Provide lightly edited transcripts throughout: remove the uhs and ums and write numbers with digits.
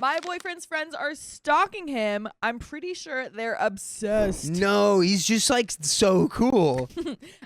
My boyfriend's friends are stalking him. I'm pretty sure they're obsessed. No, he's just like so cool.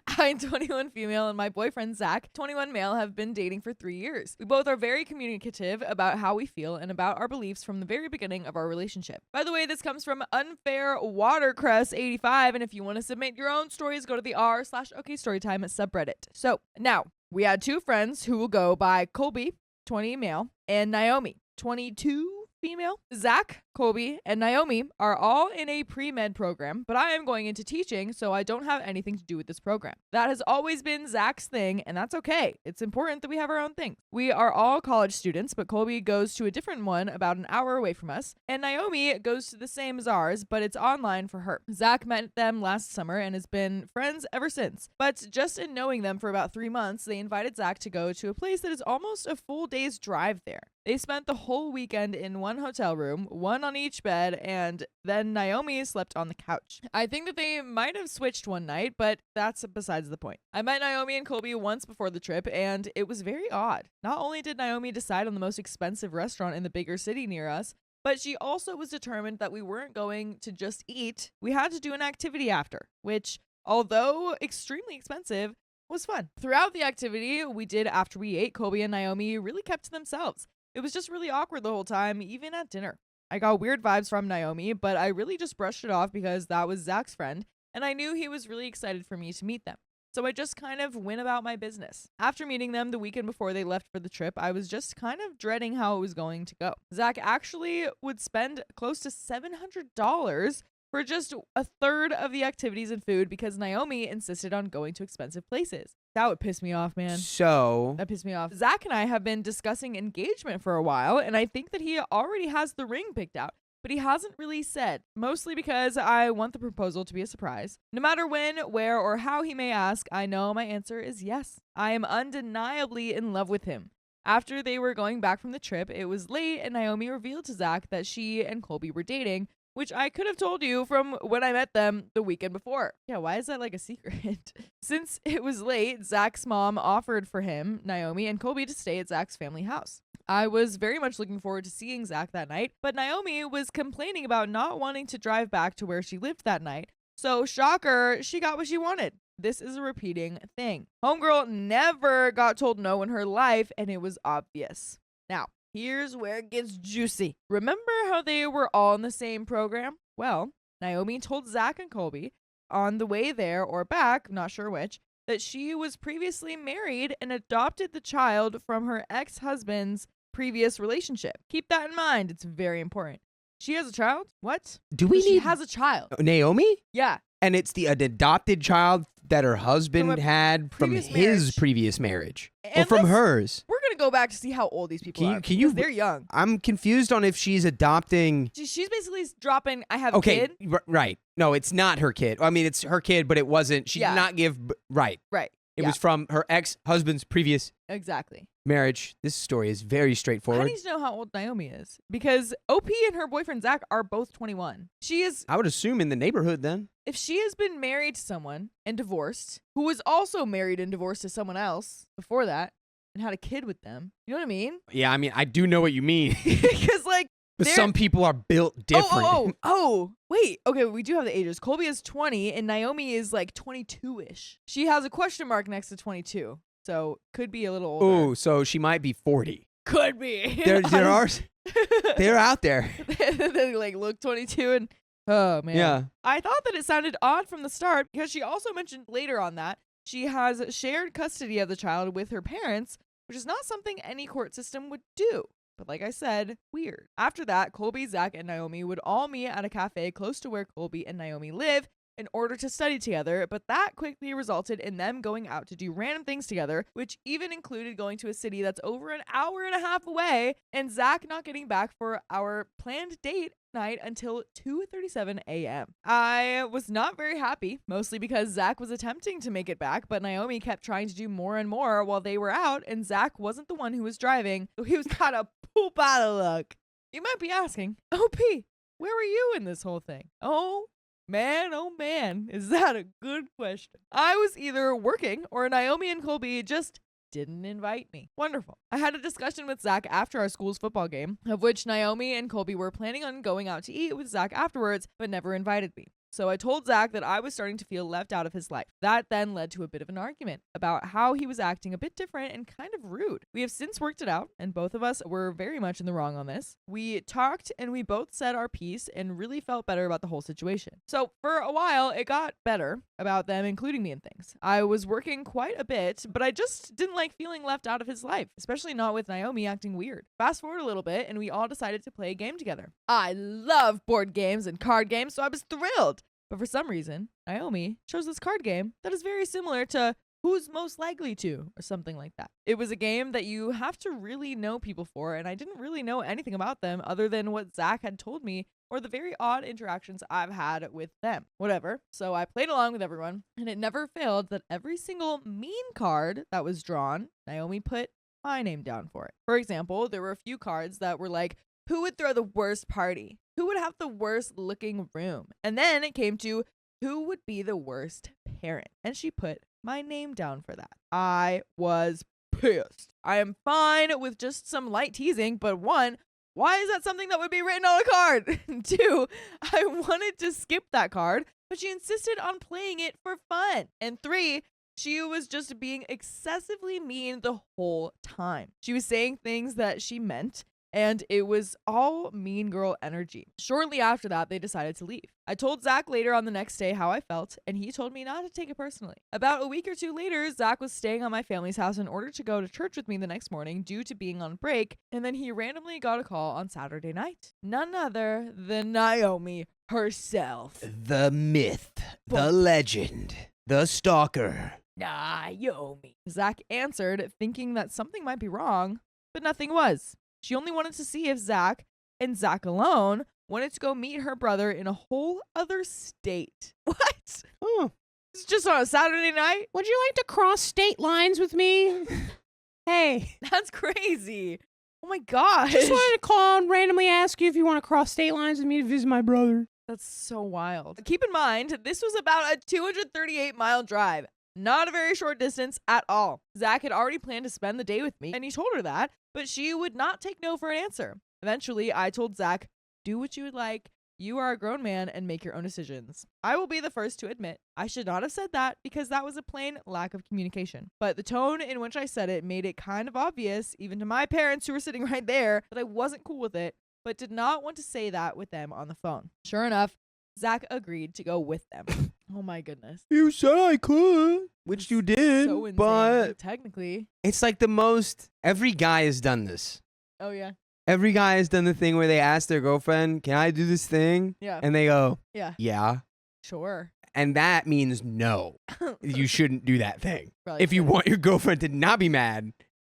I'm 21 female and my boyfriend Zach, 21 male, have been dating for 3 years. We both are very communicative about how we feel and about our beliefs from the very beginning of our relationship. By the way, this comes from Unfair Watercress 85, and if you want to submit your own stories, go to the r/OKStorytime subreddit. So now we had two friends who will go by Colby, 20 male, and Naomi, 22 female. Zach, Colby, and Naomi are all in a pre-med program, but I am going into teaching, so I don't have anything to do with this program. That has always been Zach's thing, and that's okay. It's important that we have our own things. We are all college students, but Colby goes to a different one about an hour away from us, and Naomi goes to the same as ours, but it's online for her. Zach met them last summer and has been friends ever since, but just in knowing them for about 3 months, they invited Zach to go to a place that is almost a full day's drive there. They spent the whole weekend in one hotel room, one on each bed, and then Naomi slept on the couch. I think that they might have switched one night, but that's besides the point. I met Naomi and Colby once before the trip, and it was very odd. Not only did Naomi decide on the most expensive restaurant in the bigger city near us, but she also was determined that we weren't going to just eat. We had to do an activity after, which, although extremely expensive, was fun. Throughout the activity we did after we ate, Colby and Naomi really kept to themselves. It was just really awkward the whole time, even at dinner. I got weird vibes from Naomi, but I really just brushed it off because that was Zach's friend, and I knew he was really excited for me to meet them. So I just kind of went about my business. After meeting them the weekend before they left for the trip, I was just kind of dreading how it was going to go. Zach actually would spend close to $700 for just a third of the activities and food because Naomi insisted on going to expensive places. That would piss me off, man. So That pissed me off. Zach and I have been discussing engagement for a while, and I think that he already has the ring picked out, but he hasn't really said, mostly because I want the proposal to be a surprise. No matter when, where, or how he may ask, I know my answer is yes. I am undeniably in love with him. After they were going back from the trip, it was late, and Naomi revealed to Zach that she and Colby were dating, which I could have told you from when I met them the weekend before. Yeah, why is that like a secret? Since it was late, Zach's mom offered for him, Naomi, and Colby to stay at Zach's family house. I was very much looking forward to seeing Zach that night, but Naomi was complaining about not wanting to drive back to where she lived that night. So, shocker, she got what she wanted. This is a repeating thing. Homegirl never got told no in her life, and it was obvious. Now, here's where it gets juicy. Remember how they were all in the same program? Well, Naomi told Zach and Colby on the way there or back, not sure which, that she was previously married and adopted the child from her ex-husband's previous relationship. Keep that in mind. It's very important. She has a child? What? She has a child. Naomi? Yeah. And it's an adopted child that her husband had from his marriage. previous marriage. And Or from hers. We're going to go back to see how old these people are. Because they're young. I'm confused on if she's adopting. She's basically dropping, I have a kid. Right. No, it's not her kid. I mean, it's her kid, but it wasn't. She did not give. Right. Right. It was from her ex-husband's previous Exactly. marriage. This story is very straightforward. I need to know how old Naomi is. Because OP and her boyfriend Zach are both 21. She is, I would assume in the neighborhood then. if she has been married to someone and divorced, who was also married and divorced to someone else before that, and had a kid with them, you know what I mean? Yeah, I mean, I do know what you mean. Because like, But some people are built different. Wait. Okay, we do have the ages. Colby is 20 and Naomi is like 22-ish. She has a question mark next to 22. So could be a little older. Oh, so she might be 40. Could be. There are. They're out there. They like look 22 and oh man. Yeah. I thought that it sounded odd from the start because she also mentioned later on that she has shared custody of the child with her parents, which is not something any court system would do. But like I said, weird. After that, Colby, Zach, and Naomi would all meet at a cafe close to where Colby and Naomi live in order to study together, but that quickly resulted in them going out to do random things together, which even included going to a city that's over an hour and a half away, and Zach not getting back for our planned date night until 2:37 a.m. I was not very happy, mostly because Zach was attempting to make it back, but Naomi kept trying to do more and more while they were out, and Zach wasn't the one who was driving, so he was kind of poop out of luck. You might be asking, OP, where were you in this whole thing? Oh man, is that a good question? I was either working or Naomi and Colby just didn't invite me. Wonderful. I had a discussion with Zach after our school's football game, of which Naomi and Colby were planning on going out to eat with Zach afterwards, but never invited me. So I told Zach that I was starting to feel left out of his life. That then led to a bit of an argument about how he was acting a bit different and kind of rude. We have since worked it out, and both of us were very much in the wrong on this. We talked and we both said our piece and really felt better about the whole situation. So for a while, it got better about them including me in things. I was working quite a bit, but I just didn't like feeling left out of his life, especially not with Naomi acting weird. Fast forward a little bit, and we all decided to play a game together. I love board games and card games, so I was thrilled. But for some reason, Naomi chose this card game that is very similar to Who's Most Likely To, or something like that. It was a game that you have to really know people for, and I didn't really know anything about them other than what Zach had told me or the very odd interactions I've had with them. Whatever. So I played along with everyone, and it never failed that every single mean card that was drawn, Naomi put my name down for it. For example, there were a few cards that were like, who would throw the worst party? Who would have the worst looking room? And then it came to who would be the worst parent? And she put my name down for that. I was pissed. I am fine with just some light teasing, but one, why is that something that would be written on a card? Two, I wanted to skip that card, but she insisted on playing it for fun. And three, she was just being excessively mean the whole time. She was saying things that she meant, and it was all mean girl energy. Shortly after that, they decided to leave. I told Zach later on the next day how I felt, and he told me not to take it personally. About a week or two later, Zach was staying on my family's house in order to go to church with me the next morning due to being on break, and then he randomly got a call on Saturday night. None other than Naomi herself. The myth, the legend, the stalker. Naomi. Zach answered, thinking that something might be wrong, but nothing was. She only wanted to see if Zach, and Zach alone, wanted to go meet her brother in a whole other state. What? Oh. It's just on a Saturday night? Would you like to cross state lines with me? Hey. That's crazy. Oh my gosh. Just wanted to call and randomly ask you if you want to cross state lines with me to visit my brother. That's so wild. Keep in mind, this was about a 238-mile drive. Not a very short distance at all. Zach had already planned to spend the day with me, and he told her that, but she would not take no for an answer. Eventually, I told Zach, do what you would like. You are a grown man and make your own decisions. I will be the first to admit I should not have said that because that was a plain lack of communication. But the tone in which I said it made it kind of obvious, even to my parents who were sitting right there, that I wasn't cool with it, but did not want to say that with them on the phone. Sure enough, Zach agreed to go with them. Oh my goodness. You said I could, which you did, So insane, but technically. it's like the most, every guy has done this. Oh yeah. Every guy has done the thing where they ask their girlfriend, can I do this thing? Yeah. And they go, Yeah. yeah. Sure. And that means no. You shouldn't do that thing. Probably If you shouldn't. want your girlfriend to not be mad,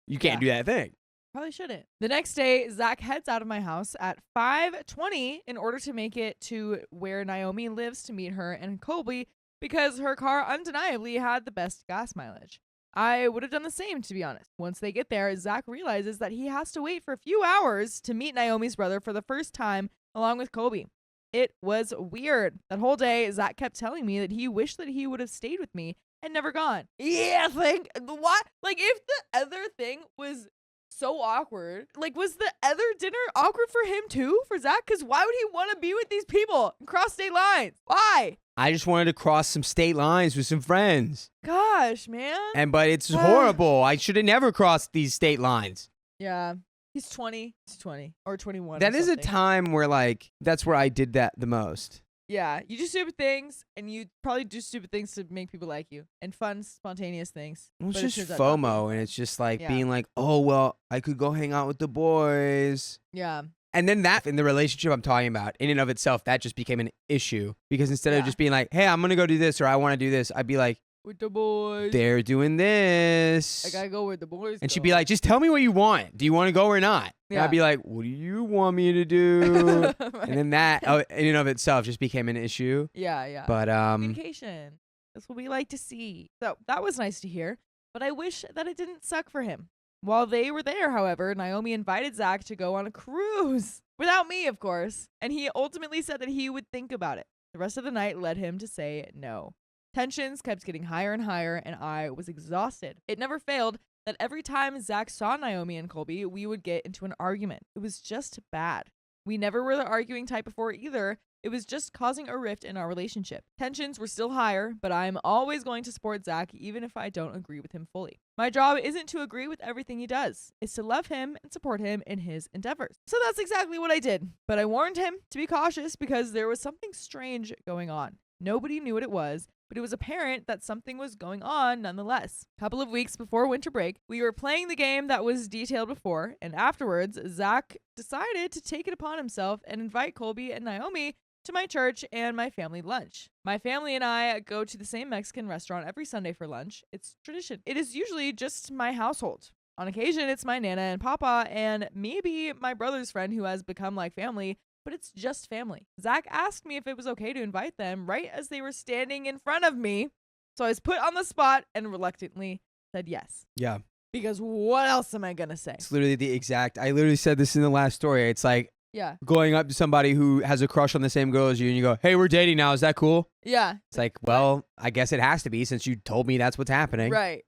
you can't do Yeah. that thing. Probably shouldn't. The next day, Zach heads out of my house at 5:20 in order to make it to where Naomi lives to meet her and Colby because her car undeniably had the best gas mileage. I would have done the same, to be honest. Once they get there, Zach realizes that he has to wait for a few hours to meet Naomi's brother for the first time along with Colby. It was weird. That whole day, Zach kept telling me that he wished that he would have stayed with me and never gone. Yeah, what? Like, if the other thing was so awkward, like, was the other dinner awkward for him too, for Zach? Because why would he want to be with these people and cross state lines? Why? I just wanted to cross some state lines with some friends. Gosh, man. But it's horrible. I should have never crossed these state lines. Yeah. He's 20. He's 20 or 21. That or is a something. time where, like, that's where I did that the most. Yeah. You do stupid things, and you probably do stupid things to make people like you, and fun, spontaneous things. Well, it's But it just turns out not FOMO, being and it's just like Yeah. being like, oh, well, I could go hang out with the boys. Yeah. And then that, in the relationship I'm talking about, in and of itself, that just became an issue. Because instead of Yeah. just being like, hey, I'm going to go do this, or I want to do this, I'd be like, With the boys. they're doing this. I gotta go where the boys And she'd go. be like, just tell me what you want. Do you want to go or not? And Yeah. I'd be like, what do you want me to do? Right. And then that, in and of itself, just became an issue. Yeah, yeah. But, Communication. That's what we like to see. So that was nice to hear, but I wish that it didn't suck for him. While they were there, however, Naomi invited Zach to go on a cruise. Without me, of course. And he ultimately said that he would think about it. The rest of the night led him to say no. Tensions kept getting higher and higher, and I was exhausted. It never failed that every time Zach saw Naomi and Colby, we would get into an argument. It was just bad. We never were the arguing type before either. It was just causing a rift in our relationship. Tensions were still higher, but I'm always going to support Zach even if I don't agree with him fully. My job isn't to agree with everything he does. It's to love him and support him in his endeavors. So that's exactly what I did. But I warned him to be cautious because there was something strange going on. Nobody knew what it was, but it was apparent that something was going on nonetheless. A couple of weeks before winter break, we were playing the game that was detailed before, and afterwards, Zach decided to take it upon himself and invite Colby and Naomi to my church and my family lunch. My family and I go to the same Mexican restaurant every Sunday for lunch. It's tradition. It is usually just my household. On occasion, it's my Nana and Papa and maybe my brother's friend who has become like family, but it's just family. Zach asked me if it was okay to invite them right as they were standing in front of me. So I was put on the spot and reluctantly said yes. Yeah. Because what else am I going to say? It's literally I literally said this in the last story. It's like, yeah, going up to somebody who has a crush on the same girl as you and you go, hey, we're dating now. Is that cool? Yeah. It's like, well, I guess it has to be since you told me that's what's happening. Right.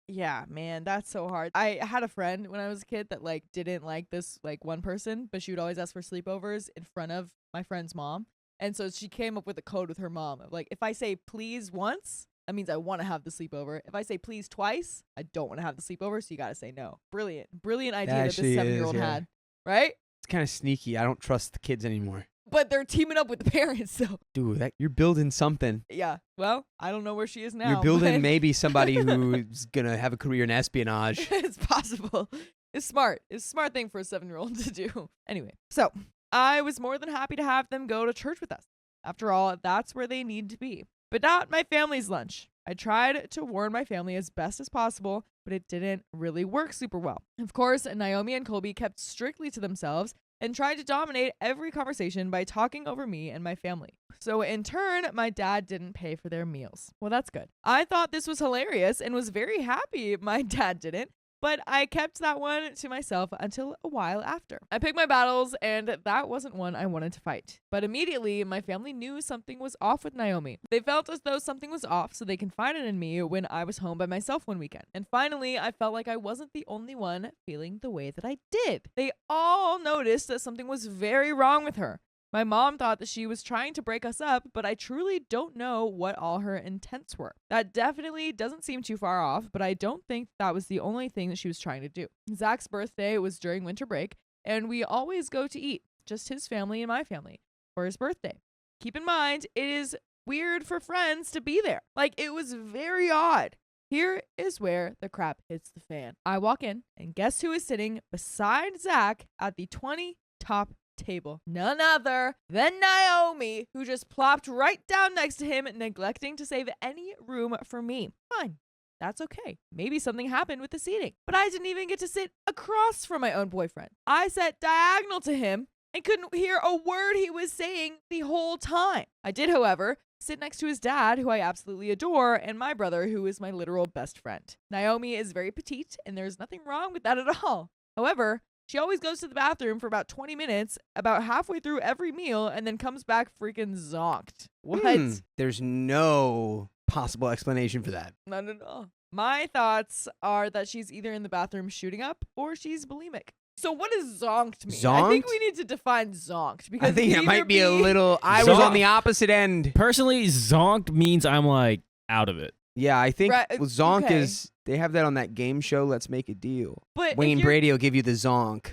Yeah, man, that's so hard. I had a friend when I was a kid that like didn't like this like one person, but she would always ask for sleepovers in front of my friend's mom. And so she came up with a code with her mom of like, if I say please once, that means I want to have the sleepover. If I say please twice, I don't want to have the sleepover. So you got to say no. Brilliant idea that this 7-year-old had. Right? It's kind of sneaky. I don't trust the kids anymore. But they're teaming up with the parents, so. Dude, you're building something. Yeah. Well, I don't know where she is now. You're building maybe somebody who's going to have a career in espionage. It's possible. It's smart. It's a smart thing for a 7-year-old to do. Anyway, so I was more than happy to have them go to church with us. After all, that's where they need to be. But not my family's lunch. I tried to warn my family as best as possible, but it didn't really work super well. Of course, Naomi and Colby kept strictly to themselves and tried to dominate every conversation by talking over me and my family. So in turn, my dad didn't pay for their meals. Well, that's good. I thought this was hilarious and was very happy my dad didn't, but I kept that one to myself until a while after. I picked my battles, and that wasn't one I wanted to fight. But immediately, my family knew something was off with Naomi. They felt as though something was off, so they confided in me when I was home by myself one weekend. And finally, I felt like I wasn't the only one feeling the way that I did. They all noticed that something was very wrong with her. My mom thought that she was trying to break us up, but I truly don't know what all her intents were. That definitely doesn't seem too far off, but I don't think that was the only thing that she was trying to do. Zach's birthday was during winter break, and we always go to eat, just his family and my family, for his birthday. Keep in mind, it is weird for friends to be there. Like, it was very odd. Here is where the crap hits the fan. I walk in, and guess who is sitting beside Zach at the 20 top table? None other than Naomi, who just plopped right down next to him, neglecting to save any room for me. Fine. That's okay. Maybe something happened with the seating. But I didn't even get to sit across from my own boyfriend. I sat diagonal to him and couldn't hear a word he was saying the whole time. I did, however, sit next to his dad, who I absolutely adore, and my brother, who is my literal best friend. Naomi is very petite, and there's nothing wrong with that at all. However, she always goes to the bathroom for about 20 minutes, about halfway through every meal, and then comes back freaking zonked. What? There's no possible explanation for that. None at all. My thoughts are that she's either in the bathroom shooting up or she's bulimic. So what does zonked mean? Zonked? I think we need to define zonked, because I think it might be a little... I was on the opposite end. Personally, zonked means I'm like out of it. Yeah, I think zonk okay. is... They have that on that game show, Let's Make a Deal. But Wayne Brady will give you the zonk.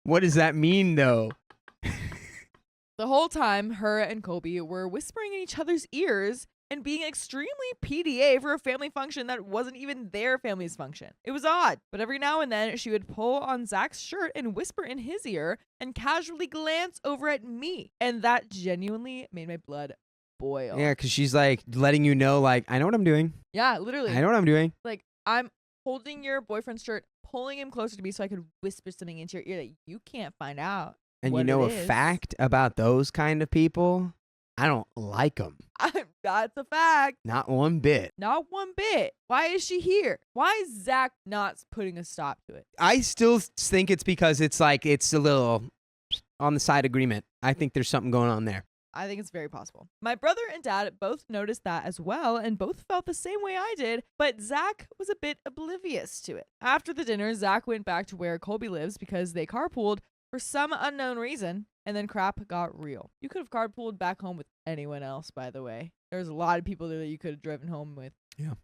What does that mean, though? The whole time, her and Colby were whispering in each other's ears and being extremely PDA for a family function that wasn't even their family's function. It was odd, but every now and then she would pull on Zach's shirt and whisper in his ear and casually glance over at me. And that genuinely made my blood boil. Yeah, because she's like letting you know, like, I know what I'm doing. Yeah, literally. I know what I'm doing. Like, I'm holding your boyfriend's shirt, pulling him closer to me so I could whisper something into your ear that you can't find out. And you know a fact about those kind of people? I don't like them. That's a fact. Not one bit. Not one bit. Why is she here? Why is Zach not putting a stop to it? I still think it's because it's like, it's a little on the side agreement. I think there's something going on there. I think it's very possible. My brother and dad both noticed that as well and both felt the same way I did, but Zach was a bit oblivious to it. After the dinner, Zach went back to where Colby lives because they carpooled for some unknown reason, and then crap got real. You could have carpooled back home with anyone else, by the way. There's a lot of people there that you could have driven home with. Yeah.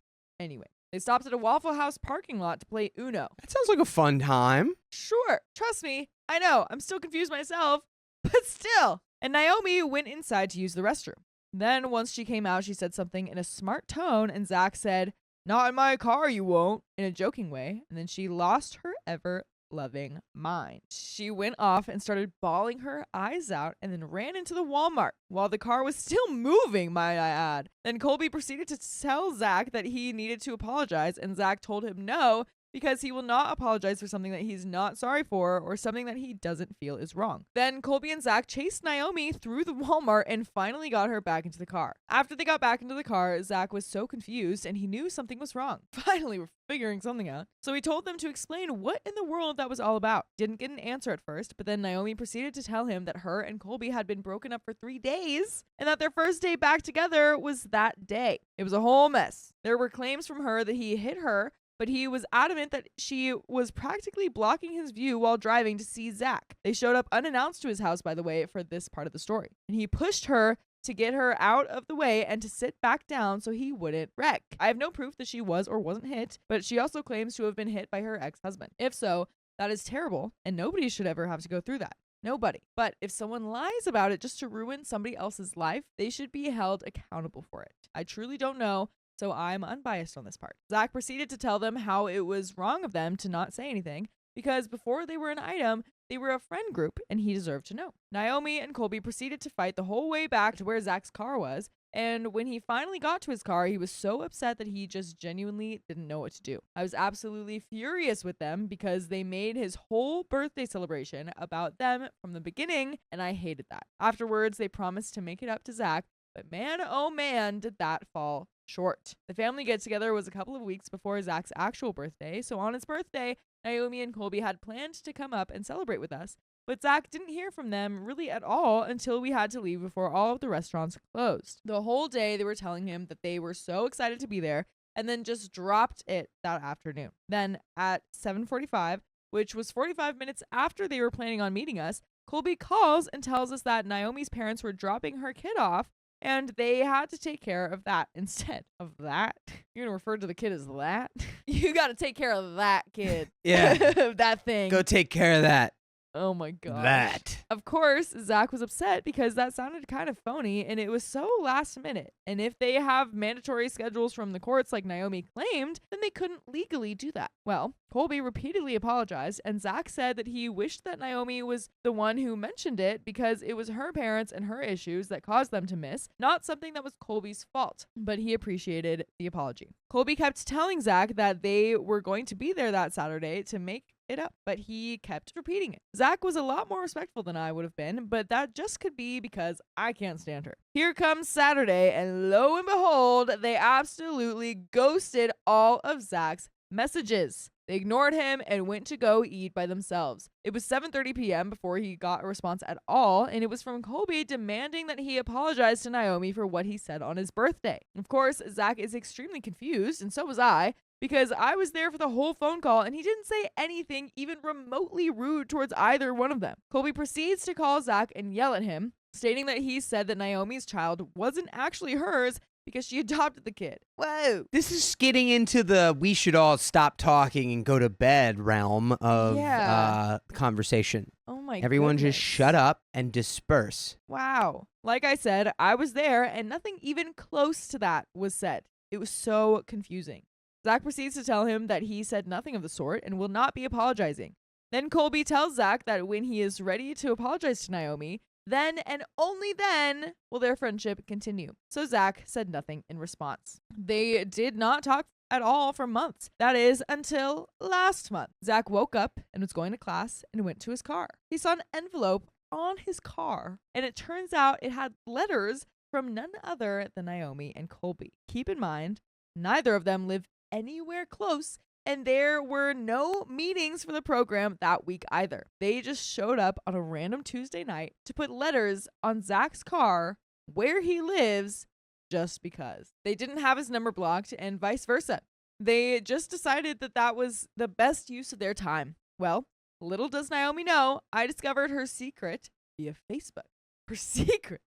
Anyway, they stopped at a Waffle House parking lot to play Uno. That sounds like a fun time. Sure, trust me, I know, I'm still confused myself, but still. And Naomi went inside to use the restroom. Then once she came out, she said something in a smart tone, and Zach said, "Not in my car, you won't," in a joking way, and then she lost her ever-loving mind. She went off and started bawling her eyes out and then ran into the Walmart while the car was still moving, might I add. Then Colby proceeded to tell Zach that he needed to apologize, and Zach told him no, because he will not apologize for something that he's not sorry for or something that he doesn't feel is wrong. Then Colby and Zach chased Naomi through the Walmart and finally got her back into the car. After they got back into the car, Zach was so confused and he knew something was wrong. Finally, we're figuring something out. So he told them to explain what in the world that was all about. Didn't get an answer at first, but then Naomi proceeded to tell him that her and Colby had been broken up for 3 days and that their first day back together was that day. It was a whole mess. There were claims from her that he hit her, but he was adamant that she was practically blocking his view while driving to see Zach. They showed up unannounced to his house, by the way, for this part of the story. And he pushed her to get her out of the way and to sit back down so he wouldn't wreck. I have no proof that she was or wasn't hit, but she also claims to have been hit by her ex-husband. If so, that is terrible, and nobody should ever have to go through that. Nobody. But if someone lies about it just to ruin somebody else's life, they should be held accountable for it. I truly don't know, so I'm unbiased on this part. Zach proceeded to tell them how it was wrong of them to not say anything because before they were an item, they were a friend group and he deserved to know. Naomi and Colby proceeded to fight the whole way back to where Zach's car was, and when he finally got to his car, he was so upset that he just genuinely didn't know what to do. I was absolutely furious with them because they made his whole birthday celebration about them from the beginning, and I hated that. Afterwards, they promised to make it up to Zach, but man, oh man, did that fall short. The family get-together was a couple of weeks before Zach's actual birthday, so on his birthday, Naomi and Colby had planned to come up and celebrate with us, but Zach didn't hear from them really at all until we had to leave before all of the restaurants closed. The whole day they were telling him that they were so excited to be there, and then just dropped it that afternoon. Then at 7:45, which was 45 minutes after they were planning on meeting us, Colby calls and tells us that Naomi's parents were dropping her kid off and they had to take care of that instead of that. You're going to refer to the kid as that? You got to take care of that kid. Yeah. That thing. Go take care of that. Oh my god. That. Of course, Zach was upset because that sounded kind of phony and it was so last minute. And if they have mandatory schedules from the courts like Naomi claimed, then they couldn't legally do that. Well, Colby repeatedly apologized and Zach said that he wished that Naomi was the one who mentioned it because it was her parents and her issues that caused them to miss, not something that was Colby's fault. But he appreciated the apology. Colby kept telling Zach that they were going to be there that Saturday to make it up, but he kept repeating it. Zach was a lot more respectful than I would have been, but that just could be because I can't stand her. Here comes Saturday, and lo and behold, they absolutely ghosted all of Zach's messages. They ignored him and went to go eat by themselves. It was 7:30 p.m. before he got a response at all, and it was from Colby demanding that he apologize to Naomi for what he said on his birthday. Of course, Zach is extremely confused, and so was I, because I was there for the whole phone call and he didn't say anything even remotely rude towards either one of them. Colby proceeds to call Zach and yell at him, stating that he said that Naomi's child wasn't actually hers because she adopted the kid. Whoa. This is getting into the we should all stop talking and go to bed realm of conversation. Oh my Everyone goodness. just shut up and disperse. Wow. Like I said, I was there and nothing even close to that was said. It was so confusing. Zach proceeds to tell him that he said nothing of the sort and will not be apologizing. Then Colby tells Zach that when he is ready to apologize to Naomi, then and only then will their friendship continue. So Zach said nothing in response. They did not talk at all for months. That is, until last month. Zach woke up and was going to class and went to his car. He saw an envelope on his car, and it turns out it had letters from none other than Naomi and Colby. Keep in mind, neither of them live anywhere close, And there were no meetings for the program that week either. They just showed up on a random Tuesday night to put letters on Zach's car where he lives just because. They didn't have his number blocked and vice versa. They just decided that that was the best use of their time. Well, little does Naomi know, I discovered her secret via Facebook. Her secret.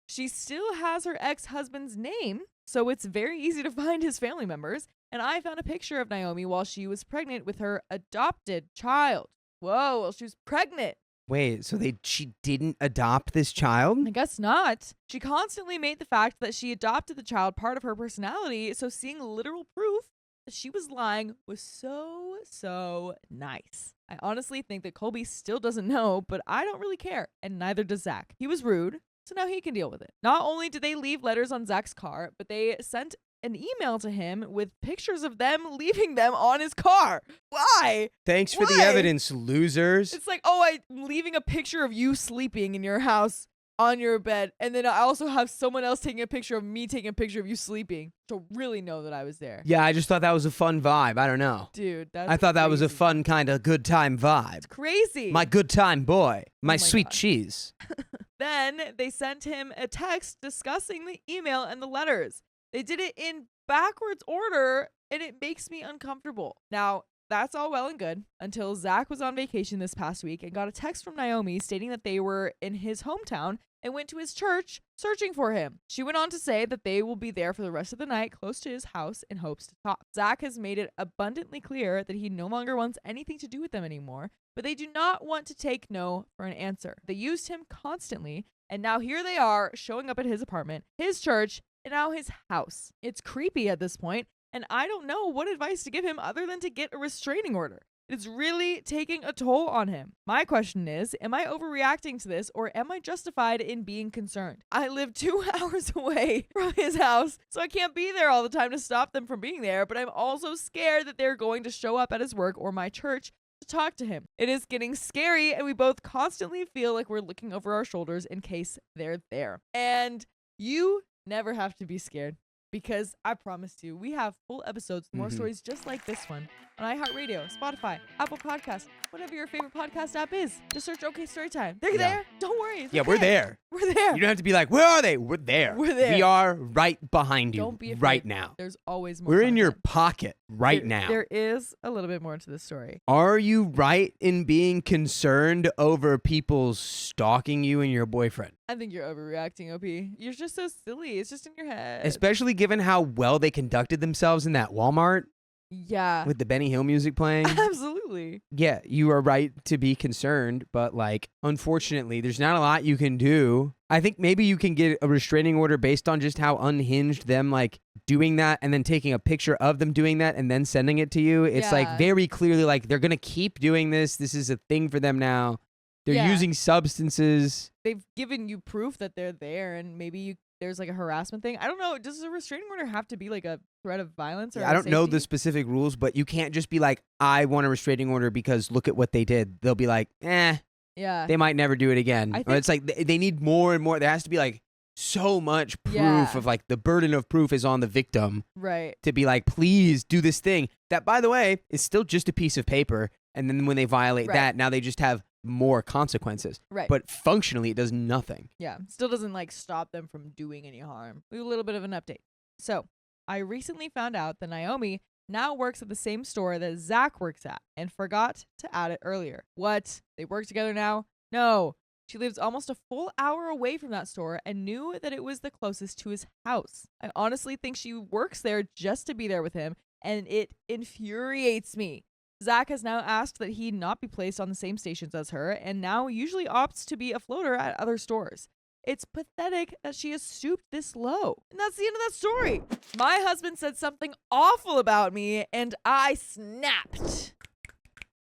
She still has her ex-husband's name, so it's very easy to find his family members. And I found a picture of Naomi while she was pregnant with her adopted child. Whoa, well, she was pregnant. Wait, so she didn't adopt this child? I guess not. She constantly made the fact that she adopted the child part of her personality, so seeing literal proof that she was lying was so nice. I honestly think that Colby still doesn't know, but I don't really care, and neither does Zach. He was rude, so now he can deal with it. Not only did they leave letters on Zach's car, but they sent an email to him with pictures of them leaving them on his car. Why? Thanks for Why? the evidence, losers. It's like, oh, I'm leaving a picture of you sleeping in your house on your bed, and then I also have someone else taking a picture of me taking a picture of you sleeping to really know that I was there. Yeah, I just thought that was a fun vibe. I don't know. Dude, that's I thought that was a crazy. fun kind of good time vibe. It's crazy. My good time boy. My my sweet God. cheese. Then they sent him a text discussing the email and the letters. They did it in backwards order, and it makes me uncomfortable. Now, that's all well and good until Zach was on vacation this past week and got a text from Naomi stating that they were in his hometown and went to his church searching for him. She went on to say that they will be there for the rest of the night close to his house in hopes to talk. Zach has made it abundantly clear that he no longer wants anything to do with them anymore, but they do not want to take no for an answer. They used him constantly, and now here they are showing up at his apartment, his church, and now his house. It's creepy at this point, and I don't know what advice to give him other than to get a restraining order. It's really taking a toll on him. My question is, am I overreacting to this, or am I justified in being concerned? I live 2 hours away from his house, so I can't be there all the time to stop them from being there, but I'm also scared that they're going to show up at his work or my church to talk to him. It is getting scary, and we both constantly feel like we're looking over our shoulders in case they're there. And you never have to be scared, because I promise you, we have full episodes, more stories just like this one on iHeartRadio, Spotify, Apple Podcasts, whatever your favorite podcast app is. Just search OK Storytime. They're there. Don't worry. It's Yeah, okay. we're there. We're there. You don't have to be like, where are they? We're there. We're there. We are right behind you Don't be afraid. right now. There's always more. We're in your content. pocket right now. There is a little bit more to this story. Are you right in being concerned over people stalking you and your boyfriend? I think you're overreacting, OP. You're just so silly. It's just in your head. Especially given how well they conducted themselves in that Walmart Yeah. with the Benny Hill music playing. Absolutely. Yeah, you are right to be concerned, but like, unfortunately, there's not a lot you can do. I think maybe you can get a restraining order based on just how unhinged them like doing that and then taking a picture of them doing that and then sending it to you. It's like Yeah. very clearly like they're going to keep doing this. This is a thing for them now. They're Yeah. using substances. They've given you proof that they're there, and maybe there's like a harassment thing. I don't know. Does a restraining order have to be like a threat of violence? Or I don't know safety? the specific rules, but you can't just be like, I want a restraining order because look at what they did. They'll be like, Yeah. they might never do it again. I Or think- it's like they need more and more. There has to be like so much proof Yeah. of like the burden of proof is on the victim Right. to be like, please do this thing. That, by the way, is still just a piece of paper. And then when they violate Right. that, now they just have more consequences. Right. But functionally, it does nothing. Yeah. Still doesn't like stop them from doing any harm. We have a little bit of an update. So I recently found out that Naomi now works at the same store that Zach works at and forgot to add it earlier. What? They work together now? No. She lives almost a full hour away from that store and knew that it was the closest to his house. I honestly think she works there just to be there with him, and it infuriates me. Zach has now asked that he not be placed on the same stations as her, and now usually opts to be a floater at other stores. It's pathetic that she has stooped this low. And that's the end of that story. My husband said something awful about me, and I snapped.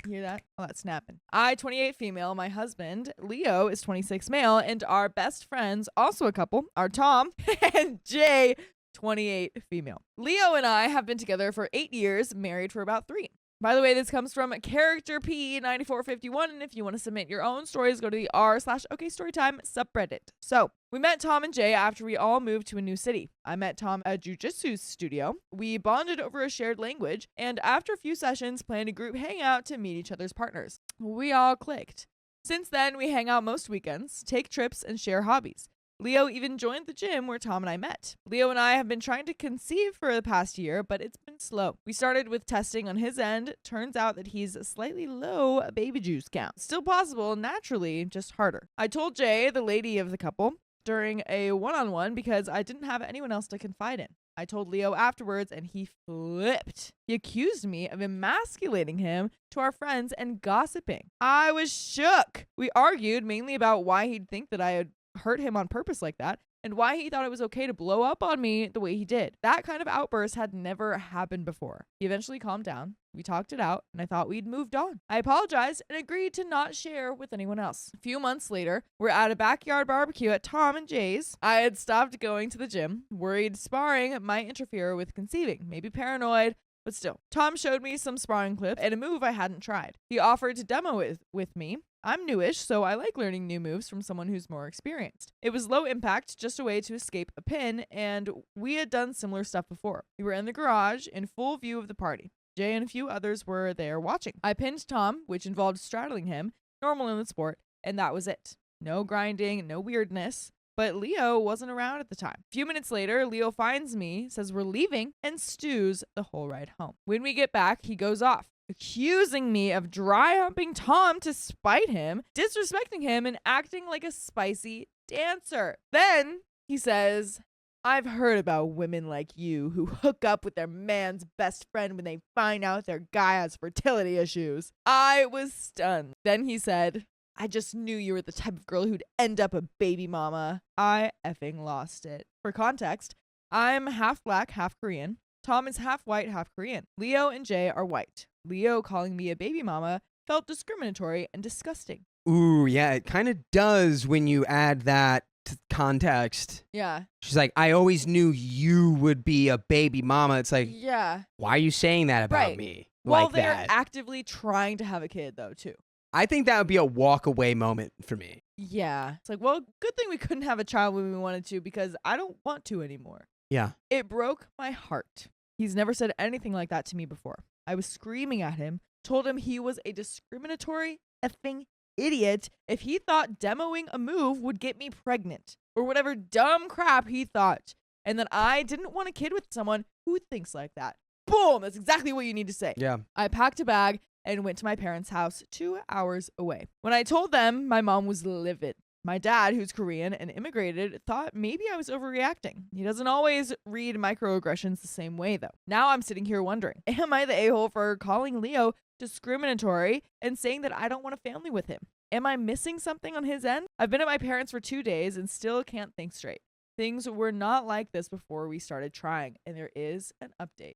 You hear that? Oh, that's snapping. I, 28 female, my husband, Leo, is 26 male, and our best friends, also a couple, are Tom and Jay, 28 female. Leo and I have been together for 8 years, married for about 3. By the way, this comes from Character P9451, and if you want to submit your own stories, go to the r/OKStorytime subreddit. So, we met Tom and Jay after we all moved to a new city. I met Tom at a jujitsu studio. We bonded over a shared language, and after a few sessions, planned a group hangout to meet each other's partners. We all clicked. Since then, we hang out most weekends, take trips, and share hobbies. Leo even joined the gym where Tom and I met. Leo and I have been trying to conceive for the past year, but it's been slow. We started with testing on his end. Turns out that he's slightly low baby juice count. Still possible, naturally, just harder. I told Jay, the lady of the couple, during a one-on-one because I didn't have anyone else to confide in. I told Leo afterwards and he flipped. He accused me of emasculating him to our friends and gossiping. I was shook. We argued mainly about why he'd think that I had hurt him on purpose like that and why he thought it was okay to blow up on me the way he did. That kind of outburst had never happened before. He eventually calmed down. We talked it out, and I thought we'd moved on. I apologized and agreed to not share with anyone else. A few months later, we're at a backyard barbecue at Tom and Jay's. I had stopped going to the gym, worried sparring might interfere with conceiving, maybe paranoid, but still. Tom showed me some sparring clips and a move I hadn't tried. He offered to demo it with me. I'm newish, so I like learning new moves from someone who's more experienced. It was low impact, just a way to escape a pin, and we had done similar stuff before. We were in the garage in full view of the party. Jay and a few others were there watching. I pinned Tom, which involved straddling him, normal in the sport, and that was it. No grinding, no weirdness. But Leo wasn't around at the time. A few minutes later, Leo finds me, says we're leaving, and stews the whole ride home. When we get back, he goes off, accusing me of dry humping Tom to spite him, disrespecting him, and acting like a spicy dancer. Then he says, I've heard about women like you who hook up with their man's best friend when they find out their guy has fertility issues. I was stunned. Then he said, I just knew you were the type of girl who'd end up a baby mama. I effing lost it. For context, I'm half black, half Korean. Tom is half white, half Korean. Leo and Jay are white. Leo calling me a baby mama felt discriminatory and disgusting. Ooh, yeah, it kind of does when you add that context. Yeah. She's like, I always knew you would be a baby mama. It's like, yeah. Why are you saying that about right. me? Well, like they're that. actively trying to have a kid, though, too. I think that would be a walk away moment for me. Yeah. It's like, well, good thing we couldn't have a child when we wanted to because I don't want to anymore. Yeah. It broke my heart. He's never said anything like that to me before. I was screaming at him, told him he was a discriminatory effing idiot if he thought demoing a move would get me pregnant or whatever dumb crap he thought, and that I didn't want a kid with someone who thinks like that. Boom! That's exactly what you need to say. Yeah. I packed a bag and went to my parents' house 2 hours away. When I told them, my mom was livid. My dad, who's Korean and immigrated, thought maybe I was overreacting. He doesn't always read microaggressions the same way, though. Now I'm sitting here wondering, am I the a-hole for calling Leo discriminatory and saying that I don't want a family with him? Am I missing something on his end? I've been at my parents for 2 days and still can't think straight. Things were not like this before we started trying, and there is an update.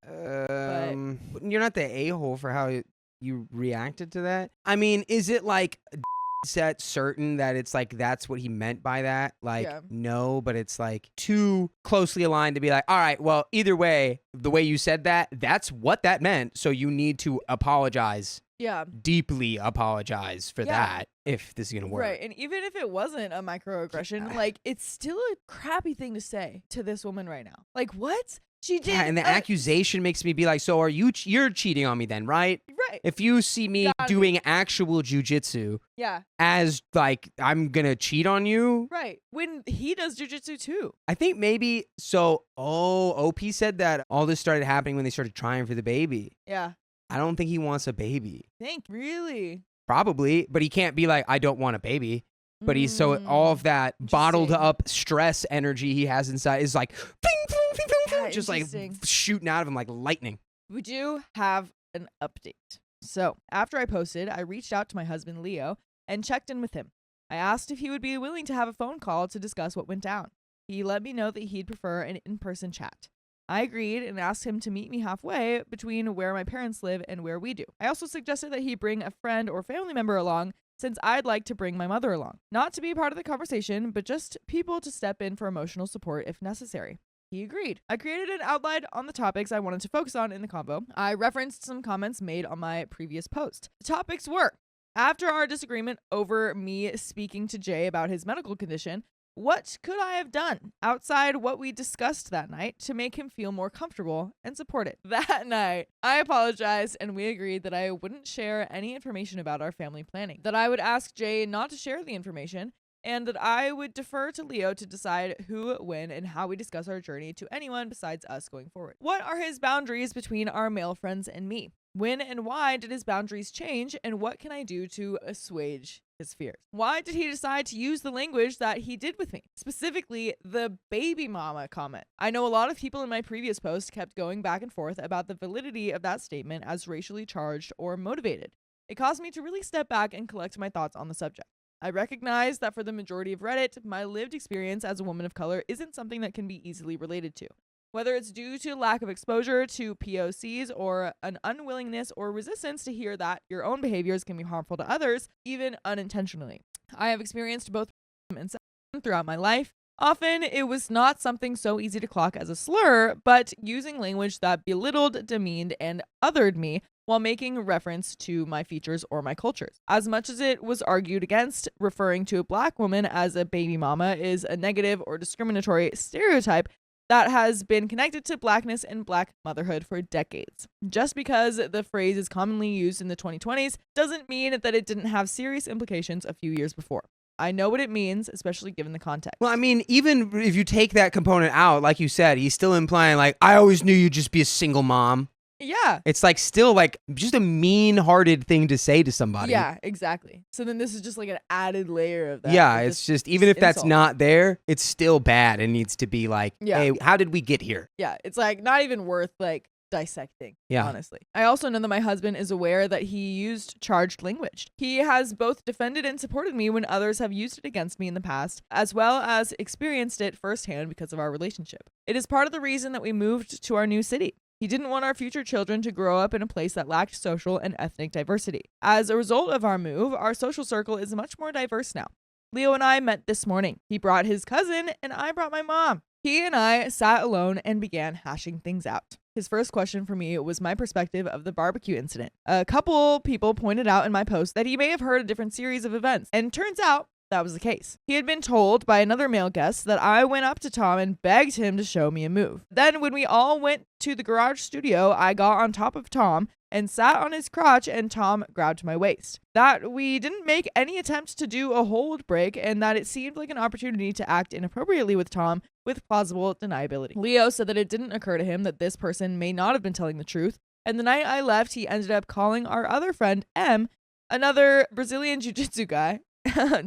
You're not the a-hole for how you reacted to that. I mean, is it like set certain that it's like that's what he meant by that? Like, Yeah. No, but it's like too closely aligned to be like, all right, well, either way, the way you said that, that's what that meant. So you need to apologize. Yeah. Deeply apologize for Yeah. that if this is going to work. Right. And even if it wasn't a microaggression, like, it's still a crappy thing to say to this woman right now. Like, what? She did. Yeah, and the accusation makes me be like, so are you're cheating on me then, right? Right. If you see me Gotta be. doing actual jujitsu Yeah. as like I'm gonna cheat on you, Right. When he does jujitsu too. I think maybe so. Oh, OP said that all this started happening when they started trying for the baby. Yeah. I don't think he wants a baby. Really? Probably, but he can't be like, I don't want a baby. But he's so all of that bottled Interesting. up stress energy he has inside is like, ping, ping, ping, ping, ping, Yeah, just like interesting. shooting out of him like lightning. We do have an update. So, after I posted, I reached out to my husband, Leo, and checked in with him. I asked if he would be willing to have a phone call to discuss what went down. He let me know that he'd prefer an in-person chat. I agreed and asked him to meet me halfway between where my parents live and where we do. I also suggested that he bring a friend or family member along since I'd like to bring my mother along. Not to be part of the conversation, but just people to step in for emotional support if necessary. He agreed. I created an outline on the topics I wanted to focus on in the convo. I referenced some comments made on my previous post. The topics were: after our disagreement over me speaking to Jay about his medical condition, what could I have done outside what we discussed that night to make him feel more comfortable and supported? That night, I apologized and we agreed that I wouldn't share any information about our family planning, that I would ask Jay not to share the information, and that I would defer to Leo to decide who, when, and how we discuss our journey to anyone besides us going forward. What are his boundaries between our male friends and me? When and why did his boundaries change, and what can I do to assuage his fears? Why did he decide to use the language that he did with me? Specifically, the baby mama comment. I know a lot of people in my previous post kept going back and forth about the validity of that statement as racially charged or motivated. It caused me to really step back and collect my thoughts on the subject. I recognize that for the majority of Reddit, my lived experience as a woman of color isn't something that can be easily related to. Whether it's due to lack of exposure to POCs or an unwillingness or resistance to hear that your own behaviors can be harmful to others, even unintentionally. I have experienced both and sexism throughout my life. Often, it was not something so easy to clock as a slur, but using language that belittled, demeaned, and othered me while making reference to my features or my cultures. As much as it was argued against, referring to a black woman as a baby mama is a negative or discriminatory stereotype that has been connected to blackness and black motherhood for decades. Just because the phrase is commonly used in the 2020s doesn't mean that it didn't have serious implications a few years before. I know what it means, especially given the context. Well, I mean, even if you take that component out, like you said, he's still implying like, I always knew you'd just be a single mom. Yeah. It's like still like just a mean-hearted thing to say to somebody. Yeah, exactly. So then this is just like an added layer of that. Yeah, it's just even if that's insult. not there, it's still bad and needs to be like, Yeah. hey, how did we get here? Yeah, it's like not even worth like dissecting. Yeah. Honestly. I also know that my husband is aware that he used charged language. He has both defended and supported me when others have used it against me in the past, as well as experienced it firsthand because of our relationship. It is part of the reason that we moved to our new city. He didn't want our future children to grow up in a place that lacked social and ethnic diversity. As a result of our move, our social circle is much more diverse now. Leo and I met this morning. He brought his cousin and I brought my mom. He and I sat alone and began hashing things out. His first question for me was my perspective of the barbecue incident. A couple people pointed out in my post that he may have heard a different series of events, and turns out that was the case. He had been told by another male guest that I went up to Tom and begged him to show me a move. Then when we all went to the garage studio, I got on top of Tom and sat on his crotch and Tom grabbed my waist. That we didn't make any attempt to do a hold break and that it seemed like an opportunity to act inappropriately with Tom with plausible deniability. Leo said that it didn't occur to him that this person may not have been telling the truth, and the night I left, he ended up calling our other friend, M, another Brazilian jiu-jitsu guy,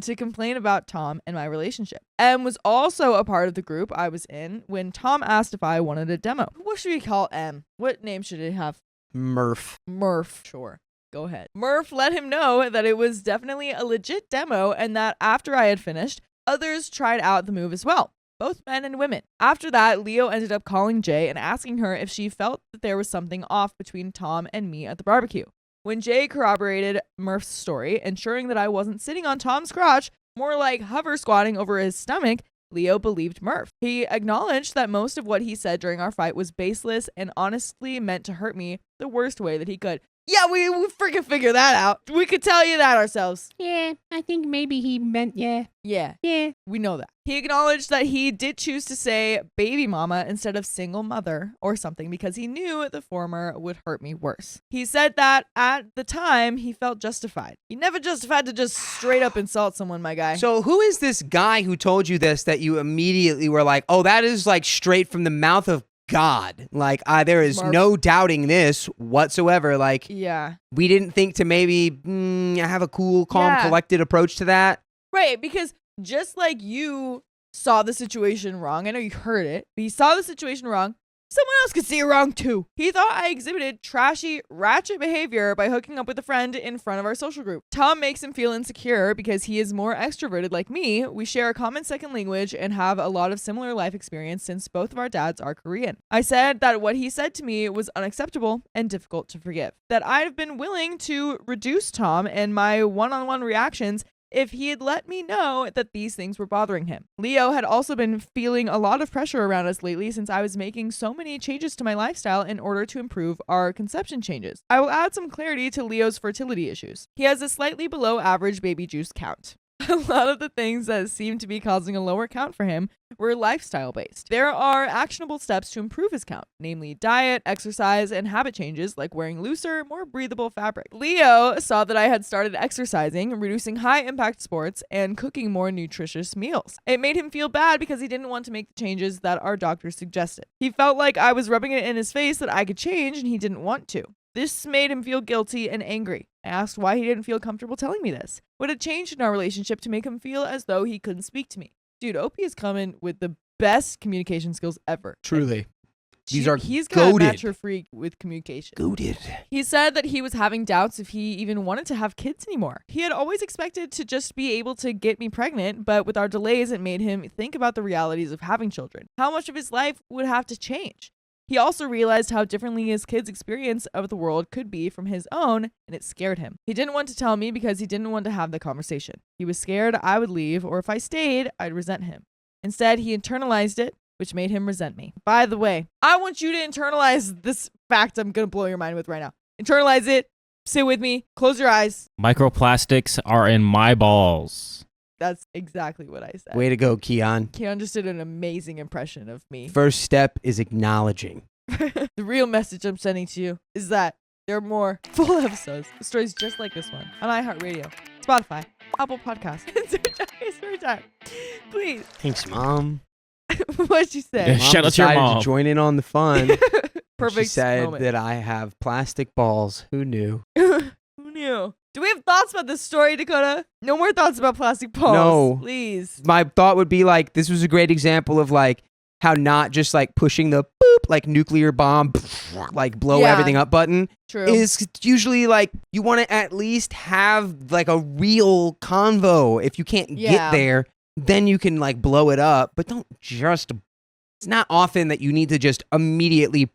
to complain about Tom and my relationship. M was also a part of the group I was in when Tom asked if I wanted a demo. What should we call M? What name should it have? Murph. Murph. Sure. Go ahead. Murph let him know that it was definitely a legit demo and that after I had finished, others tried out the move as well. Both men and women. After that, Leo ended up calling Jay and asking her if she felt that there was something off between Tom and me at the barbecue. When Jay corroborated Murph's story, ensuring that I wasn't sitting on Tom's crotch, more like hover squatting over his stomach, Leo believed Murph. He acknowledged that most of what he said during our fight was baseless and honestly meant to hurt me the worst way that he could. Yeah, we freaking figure that out. We could tell you that ourselves. Yeah, I think maybe he meant yeah. Yeah, we know that. He acknowledged that he did choose to say baby mama instead of single mother or something because he knew the former would hurt me worse. He said that at the time he felt justified. You never justified to just straight up insult someone, my guy. So who is this guy who told you this that you immediately were like, oh, that is like straight from the mouth of God? Like, there is Murph. no doubting this whatsoever. Like, Yeah. we didn't think to maybe have a cool, calm, Yeah. collected approach to that. Right, because just like you saw the situation wrong, I know you heard it, but you saw the situation wrong, someone else could see it wrong too. He thought I exhibited trashy, ratchet behavior by hooking up with a friend in front of our social group. Tom makes him feel insecure because he is more extroverted like me. We share a common second language and have a lot of similar life experience since both of our dads are Korean. I said that what he said to me was unacceptable and difficult to forgive. That I've been willing to reduce Tom and my one-on-one reactions if he had let me know that these things were bothering him. Leo had also been feeling a lot of pressure around us lately since I was making so many changes to my lifestyle in order to improve our conception changes. I will add some clarity to Leo's fertility issues. He has a slightly below average baby juice count. A lot of the things that seemed to be causing a lower count for him were lifestyle based. There are actionable steps to improve his count, namely diet, exercise, and habit changes like wearing looser, more breathable fabric. Leo saw that I had started exercising, reducing high impact sports, and cooking more nutritious meals. It made him feel bad because he didn't want to make the changes that our doctor suggested. He felt like I was rubbing it in his face that I could change and he didn't want to. This made him feel guilty and angry. I asked why he didn't feel comfortable telling me this. What had changed in our relationship to make him feel as though he couldn't speak to me? Dude, Opie is coming with the best communication skills ever. Truly. These are He's got a goated. match for free with communication. Goated. He said that he was having doubts if he even wanted to have kids anymore. He had always expected to just be able to get me pregnant, but with our delays, it made him think about the realities of having children. How much of his life would have to change? He also realized how differently his kids' experience of the world could be from his own, and it scared him. He didn't want to tell me because he didn't want to have the conversation. He was scared I would leave, or if I stayed, I'd resent him. Instead, he internalized it, which made him resent me. By the way, I want you to internalize this fact I'm going to blow your mind with right now. Internalize it. Sit with me. Close your eyes. Microplastics are in my balls. That's exactly what I said. Way to go, Keon. Keon just did an amazing impression of me. First step is acknowledging. The real message I'm sending to you is that there are more full episodes, stories just like this one, on iHeartRadio, Spotify, Apple Podcasts, and Storytime. Please. Thanks, Mom. What'd you say? Yeah, shout out to your decided mom. to join in on the fun. Perfect She said moment. that I have plastic balls. Who knew? Who knew? Do we have thoughts about this story, Dakota? No more thoughts about plastic balls. No. Please. My thought would be like, this was a great example of like how not just like pushing the boop, like nuclear bomb, like blow Yeah. everything up button True. is usually like you want to at least have like a real convo. If you can't Yeah. get there, then you can like blow it up, but don't just, it's not often that you need to just immediately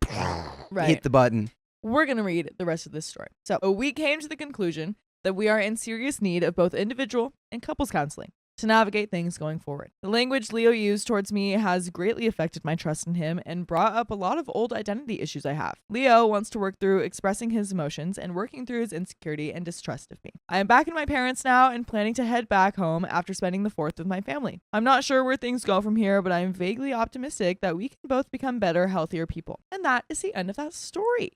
Right. hit the button. We're going to read the rest of this story. So, we came to the conclusion that we are in serious need of both individual and couples counseling to navigate things going forward. The language Leo used towards me has greatly affected my trust in him and brought up a lot of old identity issues I have. Leo wants to work through expressing his emotions and working through his insecurity and distrust of me. I am back in my parents' now and planning to head back home after spending the 4th with my family. I'm not sure where things go from here, but I am vaguely optimistic that we can both become better, healthier people. And that is the end of that story.